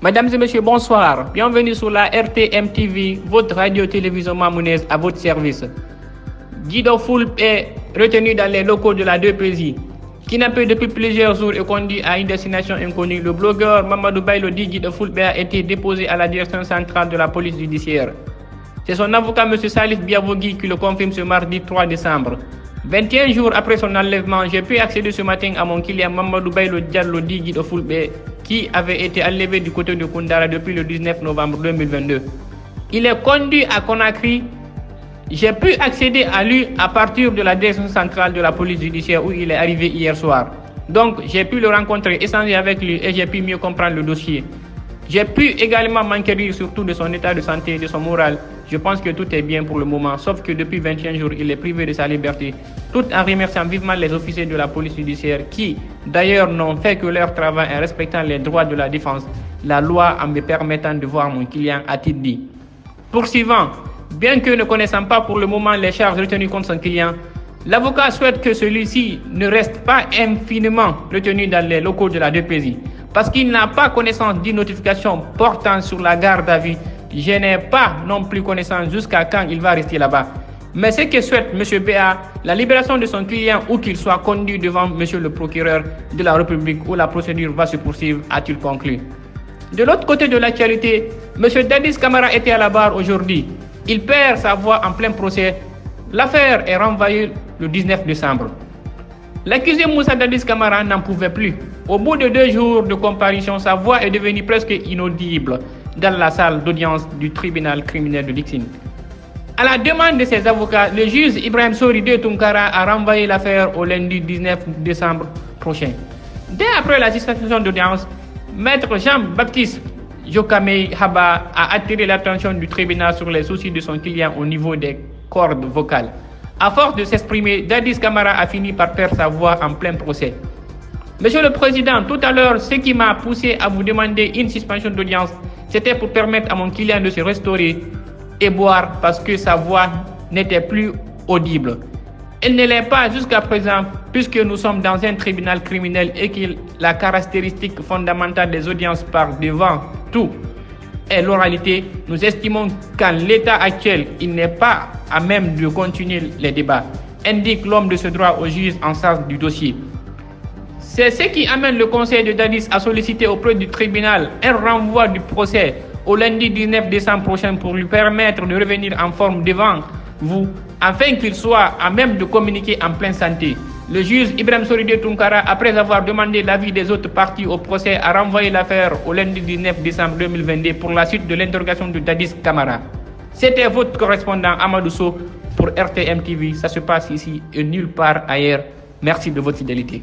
Mesdames et messieurs, bonsoir. Bienvenue sur la RTM TV, votre radio-télévision mamounaise à votre service. Guido Fulp est retenu dans les locaux de la 2PJ. Kidnappé depuis plusieurs jours et conduit à une destination inconnue, le blogueur Mamadou Baylo dit Guido Fulp a été déposé à la direction centrale de la police judiciaire. C'est son avocat M. Salif Biavogui qui le confirme ce mardi 3 décembre. 21 jours après son enlèvement, j'ai pu accéder ce matin à mon client Mamadou Baylo Diallo dit Guido Fulp qui avait été enlevé du côté de Koundara depuis le 19 novembre 2022. Il est conduit à Conakry. J'ai pu accéder à lui à partir de la direction centrale de la police judiciaire où il est arrivé hier soir. Donc j'ai pu le rencontrer, échanger avec lui et j'ai pu mieux comprendre le dossier. J'ai pu également m'enquérir surtout de son état de santé et de son moral. Je pense que tout est bien pour le moment, sauf que depuis 21 jours, il est privé de sa liberté. Tout en remerciant vivement les officiers de la police judiciaire qui, d'ailleurs, n'ont fait que leur travail en respectant les droits de la défense, la loi en me permettant de voir mon client, a-t-il dit. Poursuivant, bien que ne connaissant pas pour le moment les charges retenues contre son client, l'avocat souhaite que celui-ci ne reste pas infiniment retenu dans les locaux de la 2PJ. Parce qu'il n'a pas connaissance d'une notification portant sur la garde à vue, je n'ai pas non plus connaissance jusqu'à quand il va rester là-bas. Mais ce que souhaite M. BA, la libération de son client ou qu'il soit conduit devant M. le procureur de la République où la procédure va se poursuivre, a-t-il conclu. De l'autre côté de l'actualité, M. Dadis Camara était à la barre aujourd'hui. Il perd sa voix en plein procès. L'affaire est renvoyée le 19 décembre. L'accusé Moussa Dadis Camara n'en pouvait plus. Au bout de 2 jours de comparution, sa voix est devenue presque inaudible dans la salle d'audience du tribunal criminel de Dixine. À la demande de ses avocats, le juge Ibrahim Soridé Tunkara a renvoyé l'affaire au lundi 19 décembre prochain. Dès après la dispensation d'audience, maître Jean-Baptiste Jokamei Haba a attiré l'attention du tribunal sur les soucis de son client au niveau des cordes vocales. À force de s'exprimer, Dadis Camara a fini par perdre sa voix en plein procès. Monsieur le Président, tout à l'heure, ce qui m'a poussé à vous demander une suspension d'audience, c'était pour permettre à mon client de se restaurer et boire parce que sa voix n'était plus audible. Elle ne l'est pas jusqu'à présent puisque nous sommes dans un tribunal criminel et que la caractéristique fondamentale des audiences par devant tout est l'oralité. Nous estimons qu'en l'état actuel, il n'est pas à même de continuer les débats, indique l'homme de ce droit au juge en charge du dossier. C'est ce qui amène le conseil de Dadis à solliciter auprès du tribunal un renvoi du procès au lundi 19 décembre prochain pour lui permettre de revenir en forme devant vous, afin qu'il soit à même de communiquer en pleine santé. Le juge Ibrahim Soridé Tunkara, après avoir demandé l'avis des autres parties au procès, a renvoyé l'affaire au lundi 19 décembre 2022 pour la suite de l'interrogation de Dadis Camara. C'était votre correspondant Amadou Sow pour RTM TV. Ça se passe ici et nulle part ailleurs. Merci de votre fidélité.